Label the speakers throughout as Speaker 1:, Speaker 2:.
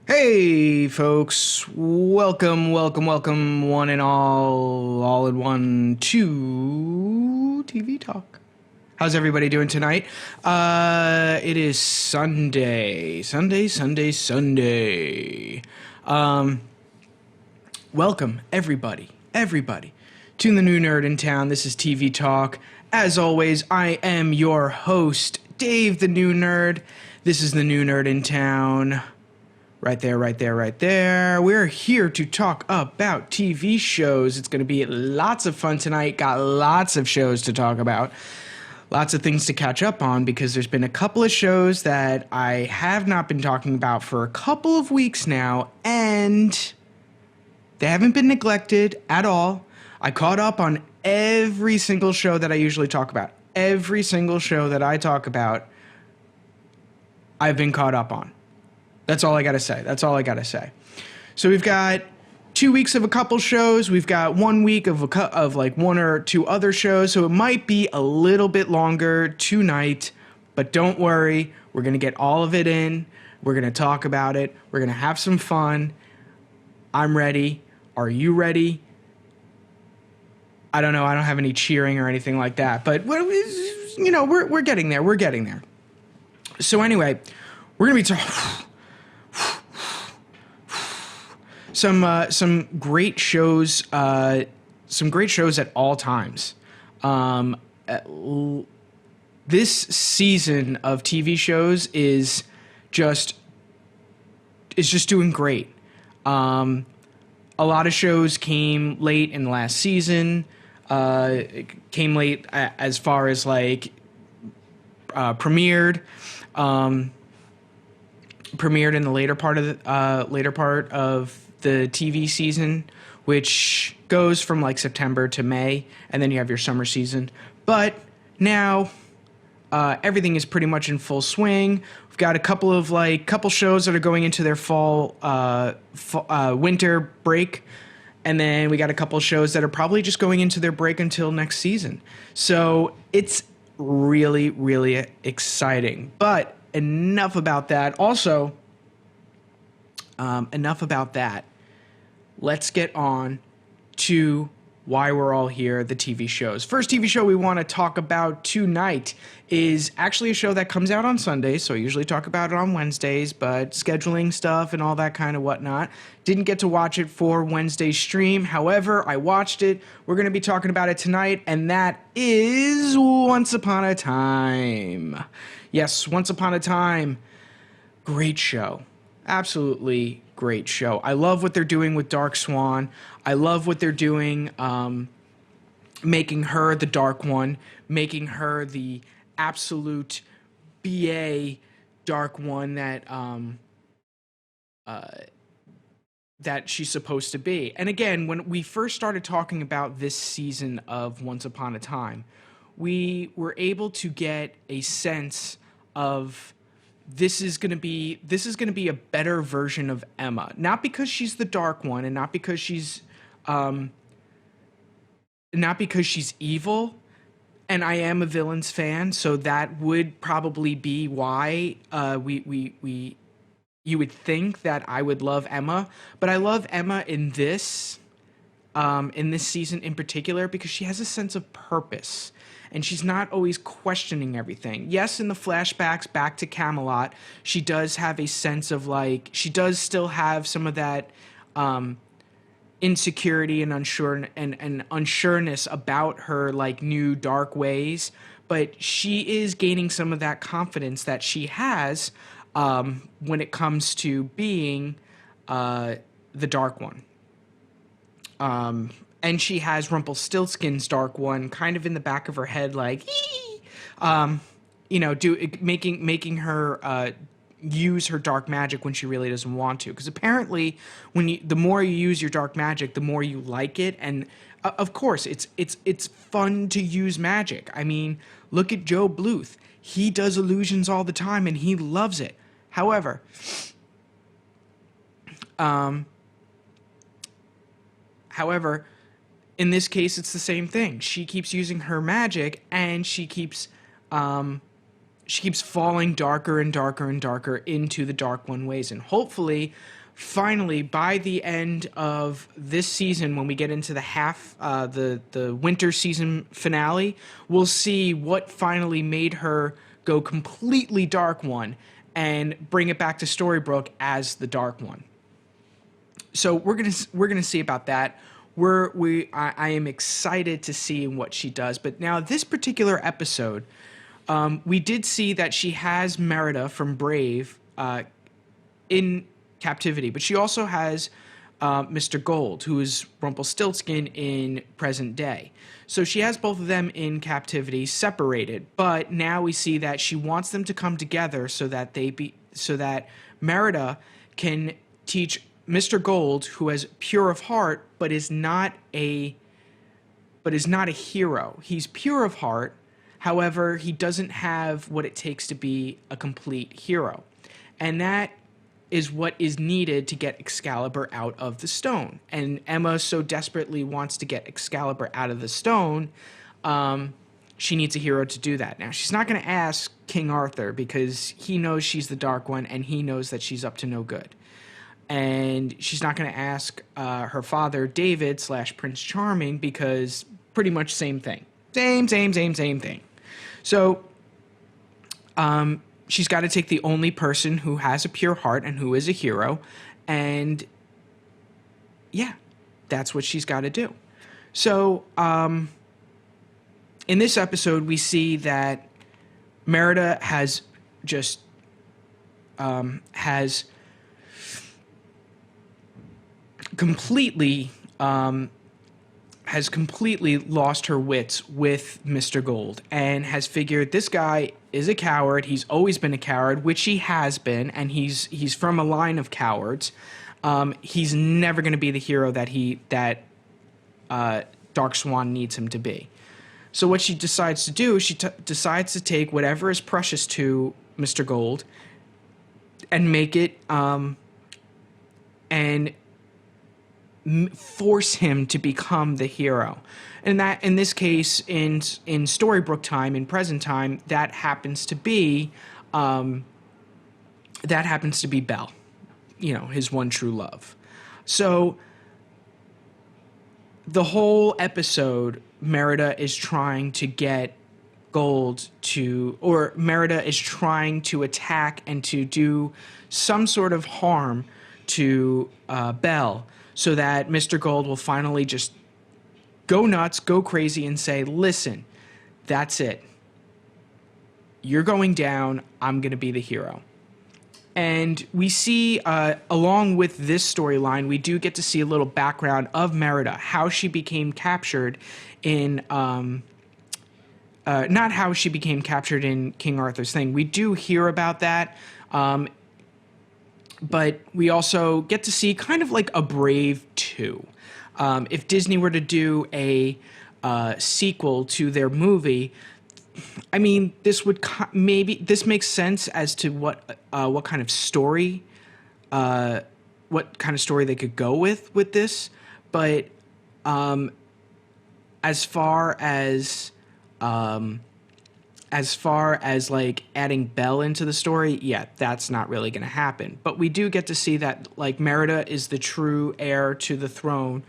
Speaker 1: Hey, folks. Welcome, one and all in one to TV Talk. How's everybody doing tonight? It is Sunday. Um, Welcome, everybody, to the new nerd in town. This is TV Talk. As always, I am your host, Dave the New Nerd. This is the new nerd in town. Right there. We're here to talk about TV shows. It's going to be lots of fun tonight. Got lots of shows to talk about. Lots of things to catch up on because there's been a couple of shows that I have not been talking about for a couple of weeks now, and they haven't been neglected at all. I caught up on every single show that I usually talk about. Every single show that I talk about, I've been caught up on. That's all I got to say. So we've got 2 weeks of a couple shows. We've got 1 week of like one or two other shows. So it might be a little bit longer tonight, but don't worry. We're going to get all of it in. We're going to talk about it. We're going to have some fun. I'm ready. Are you ready? I don't know. I don't have any cheering or anything like that, but we're getting there. We're getting there. So anyway, we're going to be talking some great shows, at all times. This season of TV shows is just doing great. A lot of shows came late in the last season. Came late as far as like premiered. Premiered in the later part of the TV season, which goes from like September to May, and then you have your summer season. But now everything is pretty much in full swing. We've got a couple shows that are going into their winter break, and then we got a couple shows that are probably just going into their break until next season. So it's really, really exciting. But enough about that. Also, enough about that. Let's get on to why we're all here, the TV shows. First TV show we want to talk about tonight is actually a show that comes out on Sundays, so I usually talk about it on Wednesdays, but scheduling stuff and all that kind of whatnot. Didn't get to watch it for Wednesday's stream. However, I watched it. We're going to be talking about it tonight, and that is Once Upon a Time. Yes, Once Upon a Time. Great show. Absolutely great show. I love what they're doing with Dark Swan. I love what they're doing, making her the Dark One, making her the absolute BA Dark One that she's supposed to be. And again, when we first started talking about this season of Once Upon a Time, we were able to get a sense of this is going to be a better version of Emma, not because she's the Dark One and not because she's evil, and I am a villains fan, so that would probably be why you would think that I would love Emma, but I love Emma in this season in particular because she has a sense of purpose. And she's not always questioning everything. Yes, in the flashbacks back to Camelot, she does have a sense of she does still have some of that insecurity and unsureness about her new dark ways. But she is gaining some of that confidence that she has when it comes to being the Dark One. And she has Rumpelstiltskin's Dark One kind of in the back of her head, making her use her dark magic when she really doesn't want to. Because apparently, the more you use your dark magic, the more you like it. And of course, it's fun to use magic. I mean, look at Joe Bluth. He does illusions all the time, and he loves it. However, in this case, it's the same thing. She keeps using her magic, and she keeps she keeps falling darker and darker and darker into the Dark One ways. And hopefully, finally, by the end of this season, when we get into the winter season finale, we'll see what finally made her go completely Dark One and bring it back to Storybrooke as the Dark One. So we're gonna see about that. I am excited to see what she does. But now this particular episode, we did see that she has Merida from Brave in captivity, but she also has Mr. Gold, who is Rumpelstiltskin in present day. So she has both of them in captivity, separated. But now we see that she wants them to come together so that Merida can teach Mr. Gold, who is pure of heart, but is not a hero. He's pure of heart. However, he doesn't have what it takes to be a complete hero. And that is what is needed to get Excalibur out of the stone. And Emma so desperately wants to get Excalibur out of the stone, she needs a hero to do that. Now, she's not going to ask King Arthur because he knows she's the Dark One and he knows that she's up to no good. And she's not going to ask her father, David / Prince Charming, because pretty much same thing. Same thing. So she's got to take the only person who has a pure heart and who is a hero. And yeah, that's what she's got to do. So in this episode, we see that Merida has just completely lost her wits with Mr. Gold and has figured this guy is a coward. He's always been a coward, which he has been, and he's from a line of cowards. He's never going to be the hero that Dark Swan needs him to be. So what she decides to do is she decides to take whatever is precious to Mr. Gold and make it and force him to become the hero. And that, in this case, in Storybrooke time, in present time, that happens to be Belle, his one true love. So the whole episode, Merida is trying to get Merida is trying to attack and to do some sort of harm to Belle, so that Mr. Gold will finally just go nuts, go crazy, and say, listen, that's it. You're going down. I'm going to be the hero. And we see, along with this storyline, we do get to see a little background of Merida, how she became captured in... not how she became captured in King Arthur's thing. We do hear about that. But we also get to see kind of like a Brave 2. If Disney were to do a sequel to their movie, I mean, this makes sense as to what kind of story they could go with this. But as far as like adding Belle into the story, yeah, that's not really going to happen. But we do get to see that like Merida is the true heir to the throne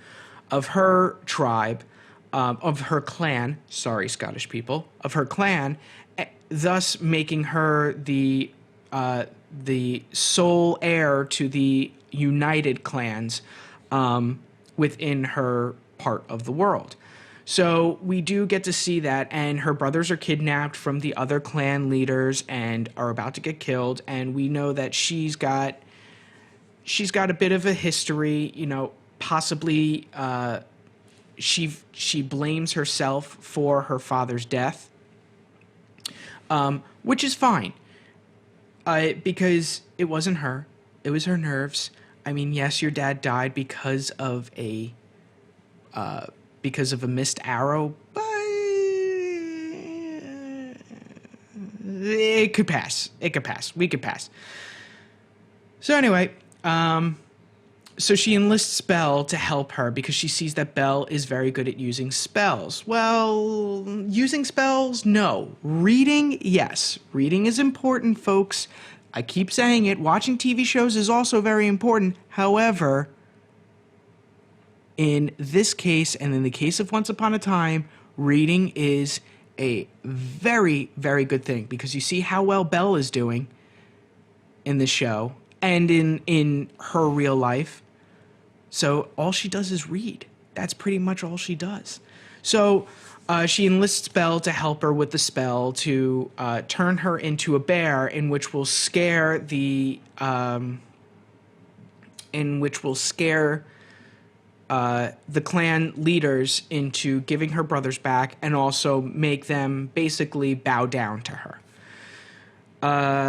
Speaker 1: of her tribe, of her clan. Sorry, Scottish people, of her clan, thus making her the sole heir to the united clans within her part of the world. So we do get to see that, and her brothers are kidnapped from the other clan leaders and are about to get killed, and we know that she's got a bit of a history, possibly she blames herself for her father's death, which is fine, because it wasn't her, it was her nerves. I mean, yes, your dad died because of a missed arrow, but it could pass. We could pass. So anyway, So she enlists Belle to help her because she sees that Belle is very good at using spells. Well, using spells? No. Reading? Yes. Reading is important, folks. I keep saying it. Watching TV shows is also very important. However, in this case, and in the case of Once Upon a Time, reading is a very, very good thing because you see how well Belle is doing in the show and in her real life. So all she does is read. That's pretty much all she does. So she enlists Belle to help her with the spell to turn her into a bear, in which will scare the clan leaders into giving her brothers back, and also make them basically bow down to her.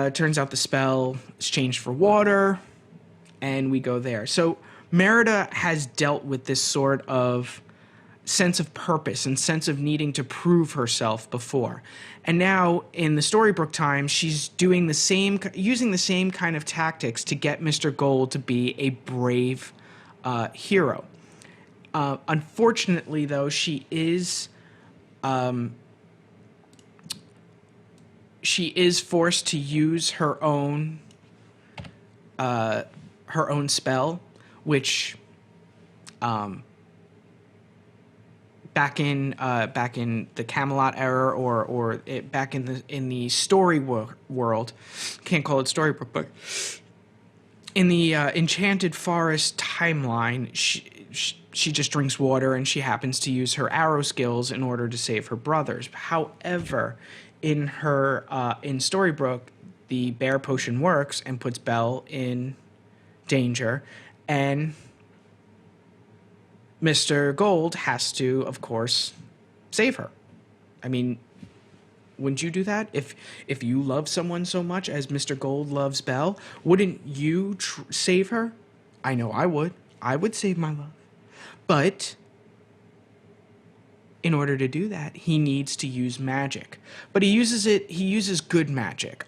Speaker 1: Turns out the spell is changed for water, and we go there. So Merida has dealt with this sort of sense of purpose and sense of needing to prove herself before. And now in the Storybrooke time, she's using the same kind of tactics to get Mr. Gold to be a brave hero. Unfortunately, though, she is forced to use her own spell, which back in the Camelot era, or back in the story world, can't call it Storybrooke, but in the Enchanted Forest timeline, she just drinks water, and she happens to use her arrow skills in order to save her brothers. However, in Storybrooke, the bear potion works and puts Belle in danger, and Mr. Gold has to, of course, save her. I mean, wouldn't you do that? If you love someone so much as Mr. Gold loves Belle, wouldn't you save her? I know I would. I would save my love. But in order to do that, he needs to use magic. But he uses good magic.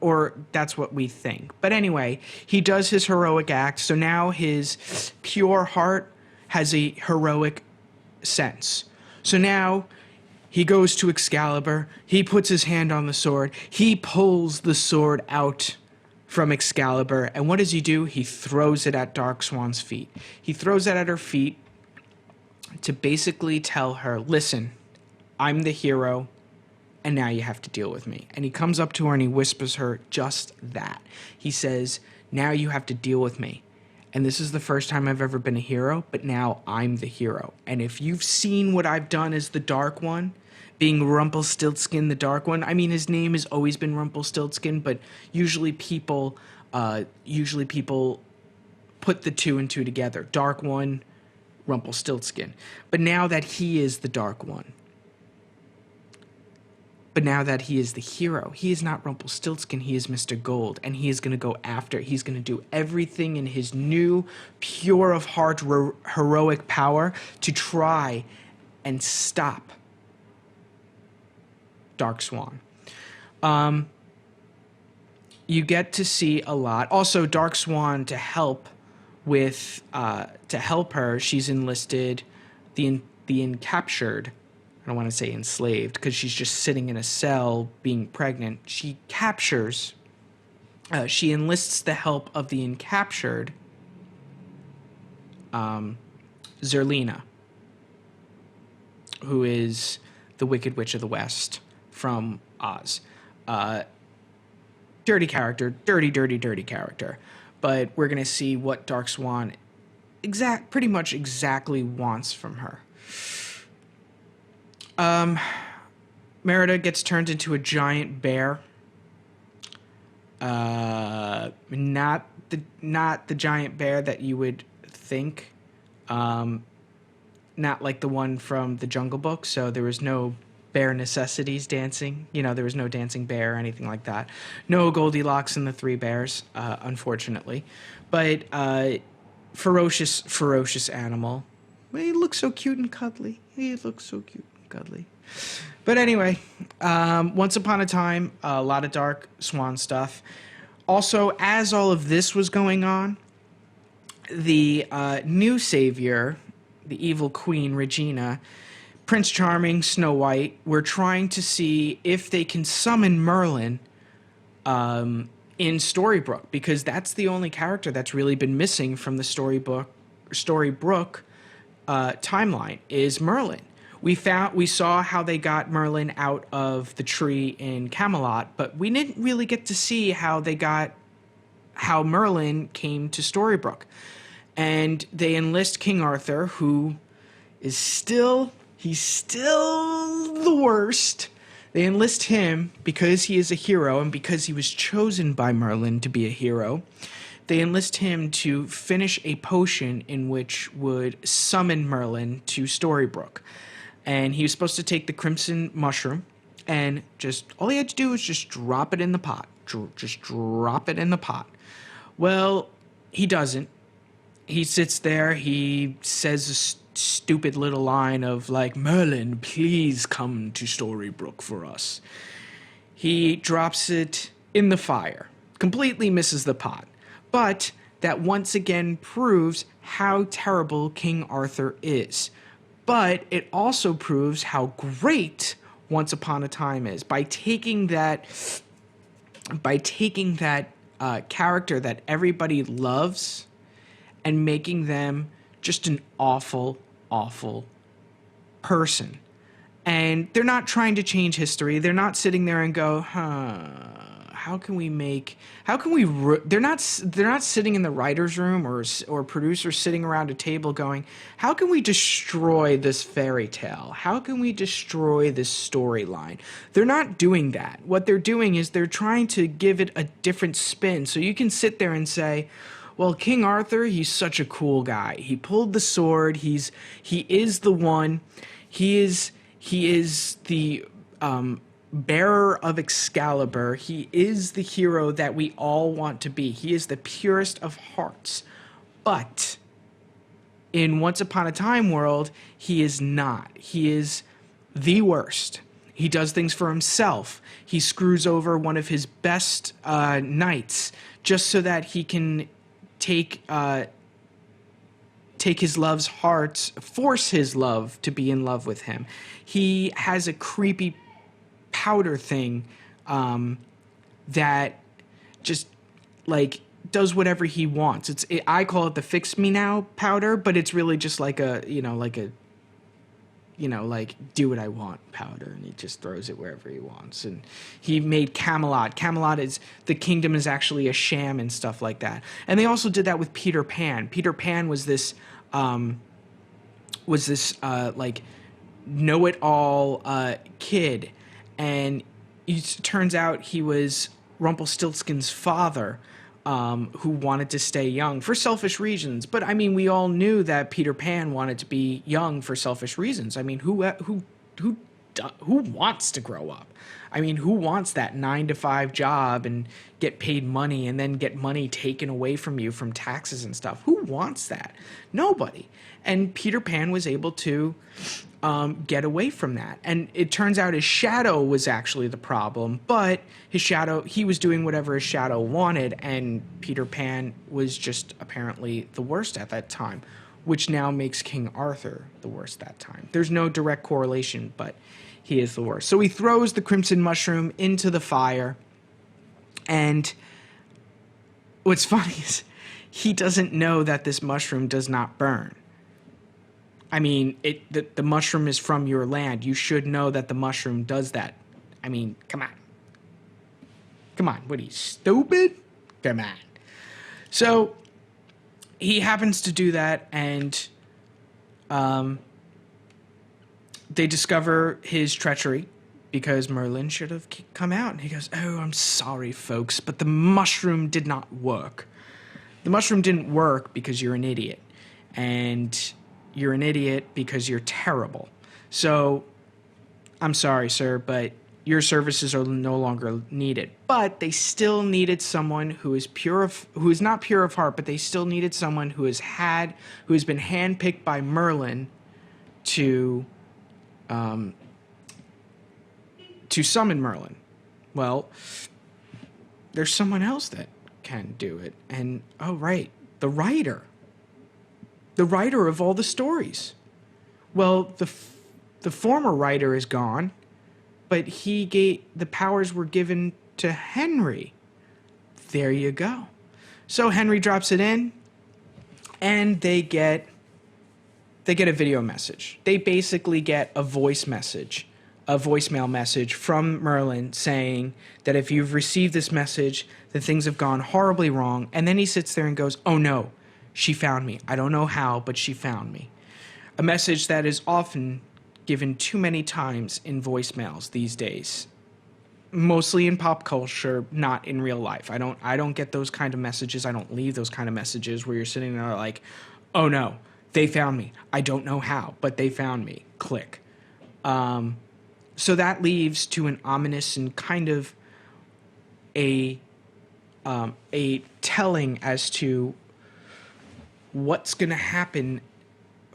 Speaker 1: Or that's what we think. But anyway, he does his heroic act, so now his pure heart has a heroic sense. So now he goes to Excalibur, he puts his hand on the sword, he pulls the sword out from Excalibur, and what does he do? He throws it at Dark Swan's feet. He throws it at her feet to basically tell her, listen, I'm the hero, and now you have to deal with me. And he comes up to her and he whispers her just that. He says, now you have to deal with me. And this is the first time I've ever been a hero, but now I'm the hero. And if you've seen what I've done as the Dark One, being Rumpelstiltskin, the Dark One, I mean, his name has always been Rumpelstiltskin, but usually people put the two and two together. Dark One, Rumpelstiltskin. But now that he is the Dark One, but now that he is the hero, he is not Rumpelstiltskin, he is Mr. Gold, and he is going to go after, he's going to do everything in his new, pure of heart, heroic power to try and stop Dark Swan. You get to see a lot. Also, Dark Swan, to help her, she's enlisted the encaptured. I don't want to say enslaved, because she's just sitting in a cell being pregnant. She enlists the help of the encaptured Zerlina, who is the Wicked Witch of the West from Oz. Dirty character, dirty character. But we're going to see what Dark Swan pretty much exactly wants from her. Merida gets turned into a giant bear. Not the giant bear that you would think. Not like the one from the Jungle Book. So there was no Bear Necessities dancing. There was no dancing bear or anything like that. No Goldilocks and the Three Bears, unfortunately. But ferocious animal. He looks so cute and cuddly. But anyway, Once Upon a Time, a lot of Dark Swan stuff. Also, as all of this was going on, the new savior, the evil queen Regina, Prince Charming, Snow White, were trying to see if they can summon Merlin in Storybrooke, because that's the only character that's really been missing from the Storybrooke timeline is Merlin. We saw how they got Merlin out of the tree in Camelot, but we didn't really get to see how Merlin came to Storybrooke. And they enlist King Arthur, who is still the worst. They enlist him because he is a hero and because he was chosen by Merlin to be a hero. They enlist him to finish a potion in which would summon Merlin to Storybrooke. And he was supposed to take the crimson mushroom and all he had to do was just drop it in the pot. Just drop it in the pot. Well, he doesn't. He sits there, he says a stupid little line of like, Merlin, please come to Storybrooke for us. He drops it in the fire, completely misses the pot. But that once again proves how terrible King Arthur is. But it also proves how great Once Upon a Time is. By taking that character that everybody loves and making them just an awful, awful person. And they're not trying to change history. They're not sitting there and go, they're not sitting in the writer's room or producers sitting around a table going, how can we destroy this fairy tale? How can we destroy this storyline? They're not doing that. What they're doing is they're trying to give it a different spin. So you can sit there and say, well, King Arthur, he's such a cool guy. He pulled the sword. He is the one. He is the bearer of Excalibur. He is the hero that we all want to be. He is the purest of hearts. But in Once Upon a Time world, he is not. He is the worst. He does things for himself. He screws over one of his best knights just so that he can take his love's heart, force his love to be in love with him. He has a creepy powder thing that just like does whatever he wants. I call it the fix me now powder, but it's really just like do what I want powder, and he just throws it wherever he wants. And he made Camelot. The kingdom is actually a sham and stuff like that. And they also did that with Peter Pan. Peter Pan was this like know-it-all kid, and it turns out he was Rumpelstiltskin's father, who wanted to stay young for selfish reasons. But I mean, we all knew that Peter Pan wanted to be young for selfish reasons. I mean, who wants to grow up? I mean, who wants that 9-to-5 job and get paid money and then get money taken away from you from taxes and stuff? Who wants that? Nobody. And Peter Pan was able to get away from that. And it turns out his shadow was actually the problem, but he was doing whatever his shadow wanted, and Peter Pan was just apparently the worst at that time, which now makes King Arthur the worst that time. There's no direct correlation, but he is the worst. So he throws the crimson mushroom into the fire, and what's funny is he doesn't know that this mushroom does not burn. I mean, the mushroom is from your land. You should know that the mushroom does that. I mean, come on. Come on, what are you, stupid? Come on. So he happens to do that, and they discover his treachery because Merlin should have come out. And he goes, oh, I'm sorry, folks, but the mushroom did not work. The mushroom didn't work because you're an idiot. And you're an idiot because you're terrible. So, I'm sorry, sir, but your services are no longer needed. But they still needed someone who is not pure of heart, but they still needed someone who has been handpicked by Merlin to summon Merlin. Well, there's someone else that can do it. And, oh, right, the writer. the writer of all the stories. Well, the former writer is gone, but the powers were given to Henry. There you go. So Henry drops it in, and they get a video message. They basically get a voicemail message from Merlin saying that if you've received this message, then things have gone horribly wrong. And then he sits there and goes, "Oh no, she found me. I don't know how, but she found me." A message that is often given too many times in voicemails these days. Mostly in pop culture, not in real life. I don't get those kind of messages. I don't leave those kind of messages where you're sitting there like, "Oh no, they found me. I don't know how, but they found me." Click. So that leaves to an ominous and kind of a telling as to what's going to happen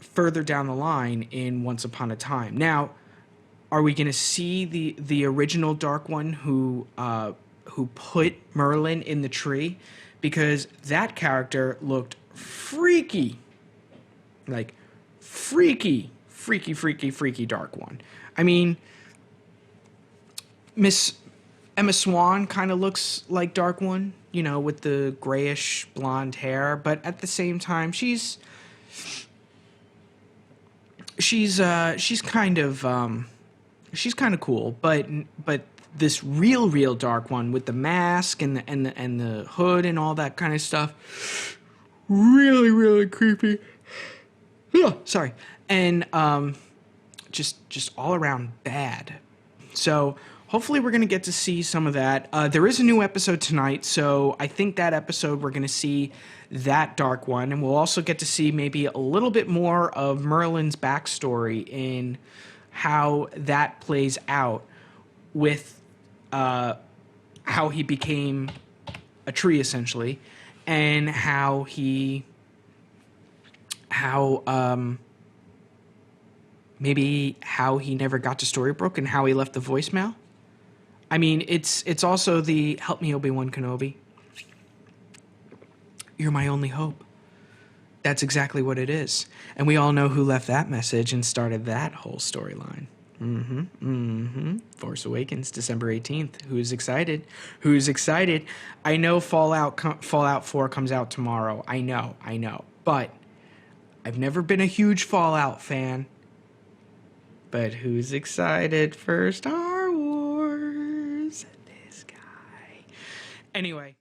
Speaker 1: further down the line in Once Upon a Time. Now, are we going to see the original Dark One who put Merlin in the tree? Because that character looked freaky. Like, freaky Dark One. I mean, Miss Emma Swan kind of looks like Dark One, with the grayish blonde hair, but at the same time, she's kind of cool, but this real Dark One with the mask and the hood and all that kind of stuff, really creepy. Oh, sorry. And just all around bad. So hopefully we're going to get to see some of that. There is a new episode tonight, so I think that episode we're going to see that Dark One, and we'll also get to see maybe a little bit more of Merlin's backstory in how that plays out with how he became a tree, essentially, and how maybe how he never got to Storybrooke and how he left the voicemail. I mean, it's also the "Help me, Obi-Wan Kenobi. You're my only hope." That's exactly what it is. And we all know who left that message and started that whole storyline. Force Awakens, December 18th. Who's excited? I know Fallout 4 comes out tomorrow. I know. But I've never been a huge Fallout fan. But who's excited for Star Wars? This guy. Anyway.